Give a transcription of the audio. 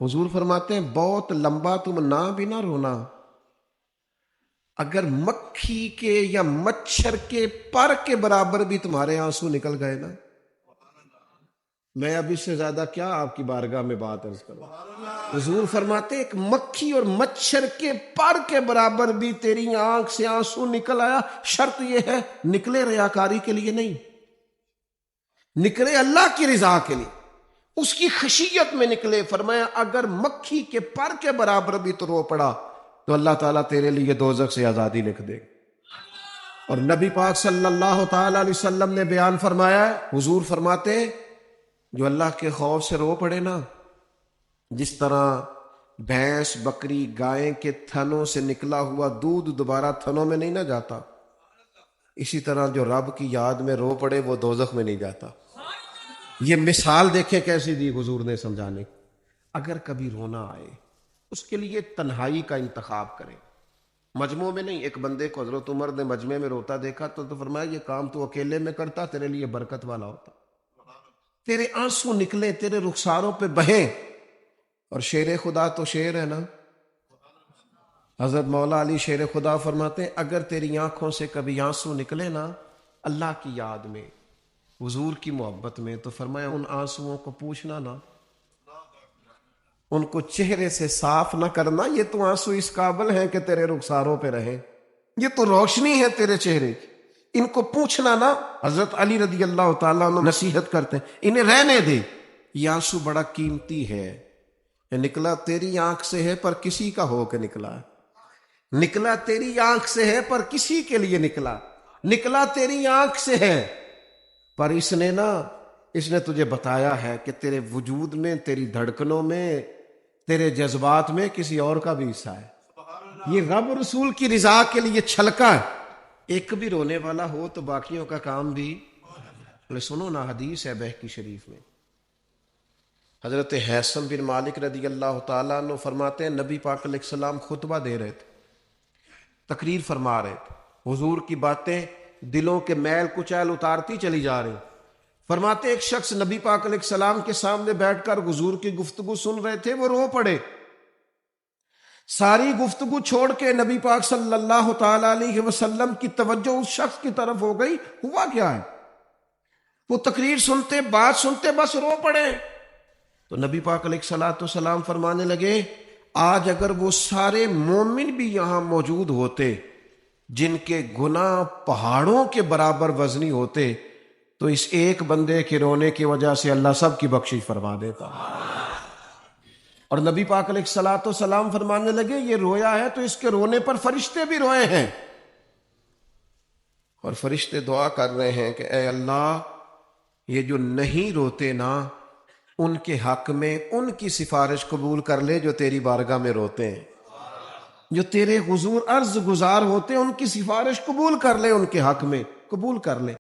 حضور فرماتے ہیں بہت لمبا تم نہ بھی نہ رونا، اگر مکھی کے یا مچھر کے پر کے برابر بھی تمہارے آنسو نکل گئے نا، میں اب اس سے زیادہ کیا آپ کی بارگاہ میں بات عرض کروں۔ حضور فرماتے ایک مکھی اور مچھر کے پر کے برابر بھی تیری آنکھ سے آنسو نکل آیا، شرط یہ ہے نکلے ریاکاری کے لیے نہیں، نکلے اللہ کی رضا کے لیے، اس کی خشیت میں نکلے۔ فرمایا اگر مکھی کے پر کے برابر بھی تو رو پڑا تو اللہ تعالیٰ تیرے لیے دوزخ سے آزادی لکھ دے۔ اور نبی پاک صلی اللہ تعالی علیہ وسلم نے بیان فرمایا ہے، حضور فرماتے جو اللہ کے خوف سے رو پڑے نا، جس طرح بھینس بکری گائے کے تھنوں سے نکلا ہوا دودھ دوبارہ تھنوں میں نہیں نہ جاتا، اسی طرح جو رب کی یاد میں رو پڑے وہ دوزخ میں نہیں جاتا۔ یہ مثال دیکھیں کیسی دی حضور نے سمجھانے۔ اگر کبھی رونا آئے اس کے لیے تنہائی کا انتخاب کریں، مجموع میں نہیں۔ ایک بندے کو حضرت عمر نے مجمع میں روتا دیکھا تو فرمایا یہ کام تو اکیلے میں کرتا، تیرے لیے برکت والا ہوتا، تیرے آنسو نکلے، تیرے رخساروں پہ بہیں۔ اور شیر خدا تو شیر ہے نا، حضرت مولا علی شیر خدا فرماتے ہیں اگر تیری آنکھوں سے کبھی آنسو نکلے نا اللہ کی یاد میں، حضور کی محبت میں، تو فرمایا ان آنسوؤں کو پوچھنا نا، ان کو چہرے سے صاف نہ کرنا، یہ تو آنسو اس قابل ہیں کہ تیرے رخساروں پہ رہیں، یہ تو روشنی ہے تیرے چہرے کی، ان کو پوچھنا نا۔ حضرت علی رضی اللہ تعالیٰ عنہ نصیحت کرتے ہیں انہیں رہنے دے، یہ آنسو بڑا قیمتی ہے، یہ نکلا تیری آنکھ سے ہے پر کسی کا ہو کے نکلا ہے، نکلا تیری آنکھ سے ہے پر کسی کے لیے نکلا، نکلا تیری آنکھ سے ہے پر اس نے تجھے بتایا ہے کہ تیرے وجود میں، تیری دھڑکنوں میں، تیرے جذبات میں کسی اور کا بھی حصہ ہے۔ یہ رب رسول کی رضا کے لیے چھلکا ہے۔ ایک بھی رونے والا ہو تو باقیوں کا کام بھی۔ سنو نا، حدیث ہے بہقی شریف میں، حضرت حیثم بن مالک رضی اللہ تعالیٰ عنہ فرماتے ہیں نبی پاک علیہ السلام خطبہ دے رہے تھے، تقریر فرما رہے تھے، حضور کی باتیں دلوں کے میل کچیل اتارتی چلی جا رہی۔ فرماتے ایک شخص نبی پاک علیہ السلام کے سامنے بیٹھ کر حضور کی گفتگو سن رہے تھے، وہ رو پڑے، ساری گفتگو چھوڑ کے نبی پاک صلی اللہ تعالی علیہ وسلم کی توجہ اس شخص کی طرف ہو گئی۔ ہوا کیا ہے؟ وہ تقریر سنتے، بات سنتے بس رو پڑے۔ تو نبی پاک علیہ الصلوۃ والسلام فرمانے لگے آج اگر وہ سارے مومن بھی یہاں موجود ہوتے جن کے گناہ پہاڑوں کے برابر وزنی ہوتے تو اس ایک بندے کے رونے کی وجہ سے اللہ سب کی بخشش فرما دیتا۔ اور نبی پاک علیہ الصلوۃ والسلام فرمانے لگے یہ رویا ہے تو اس کے رونے پر فرشتے بھی روئے ہیں، اور فرشتے دعا کر رہے ہیں کہ اے اللہ یہ جو نہیں روتے نا ان کے حق میں ان کی سفارش قبول کر لے جو تیری بارگاہ میں روتے ہیں، جو تیرے حضور عرض گزار ہوتے ہیں ان کی سفارش قبول کر لے، ان کے حق میں قبول کر لے۔